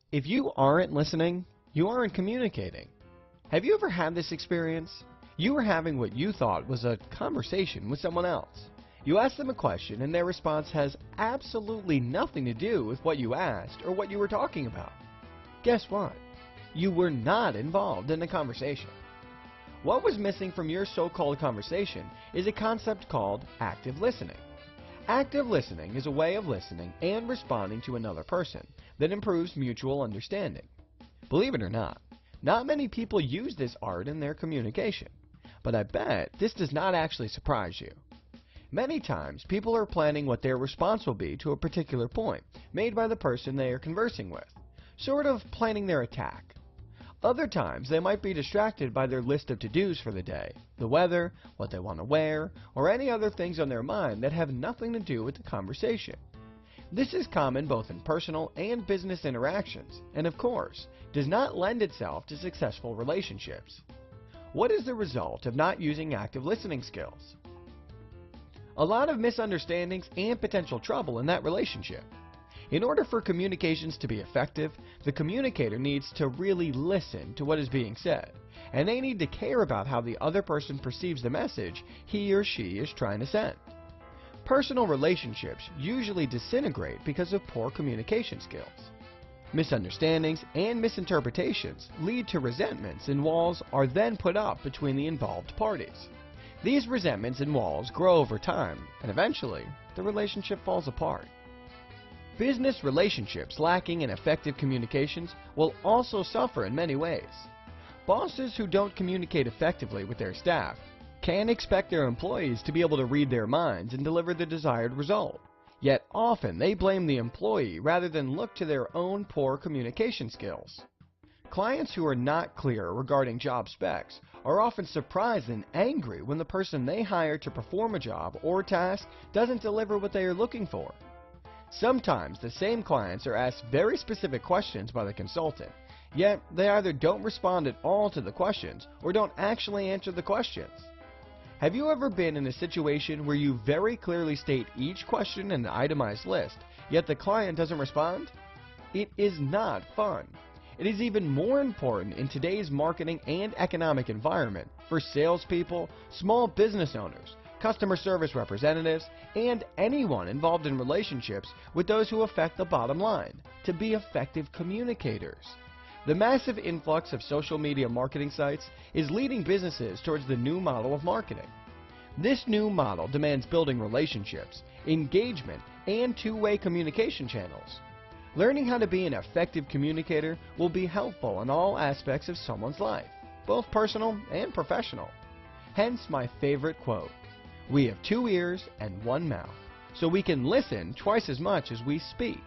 If you aren't listening, you aren't communicating. Have you ever had this experience? You were having what you thought was a conversation with someone else. You ask them a question and their response has absolutely nothing to do with what you asked or what you were talking about. Guess what? You were not involved in the conversation. What was missing from your so-called conversation is a concept called active listening. Active listening is a way of listening and responding to another person that improves mutual understanding. Believe it or not many people use this art in their communication. But I bet this does not actually surprise you. Many times, people are planning what their response will be to a particular point made by the person they are conversing with, sort of planning their attack. Other times, they might be distracted by their list of to-dos for the day, the weather, what they want to wear, or any other things on their mind that have nothing to do with the conversation. This is common both in personal and business interactions, and of course, does not lend itself to successful relationships. What is the result of not using active listening skills? A lot of misunderstandings and potential trouble in that relationship. In order for communications to be effective, the communicator needs to really listen to what is being said, and they need to care about how the other person perceives the message he or she is trying to send. Personal relationships usually disintegrate because of poor communication skills. Misunderstandings and misinterpretations lead to resentments, and walls are then put up between the involved parties. These resentments and walls grow over time, and eventually, the relationship falls apart. Business relationships lacking in effective communications will also suffer in many ways. Bosses who don't communicate effectively with their staff can expect their employees to be able to read their minds and deliver the desired result. Yet often they blame the employee rather than look to their own poor communication skills. Clients who are not clear regarding job specs are often surprised and angry when the person they hire to perform a job or task doesn't deliver what they are looking for. Sometimes the same clients are asked very specific questions by the consultant, yet they either don't respond at all to the questions or don't actually answer the questions. Have you ever been in a situation where you very clearly state each question in an itemized list, yet the client doesn't respond? It is not fun. It is even more important in today's marketing and economic environment for salespeople, small business owners, customer service representatives, and anyone involved in relationships with those who affect the bottom line to be effective communicators. The massive influx of social media marketing sites is leading businesses towards the new model of marketing. This new model demands building relationships, engagement, and two-way communication channels. Learning how to be an effective communicator will be helpful in all aspects of someone's life, both personal and professional. Hence my favorite quote, "We have 2 ears and 1 mouth, so we can listen twice as much as we speak."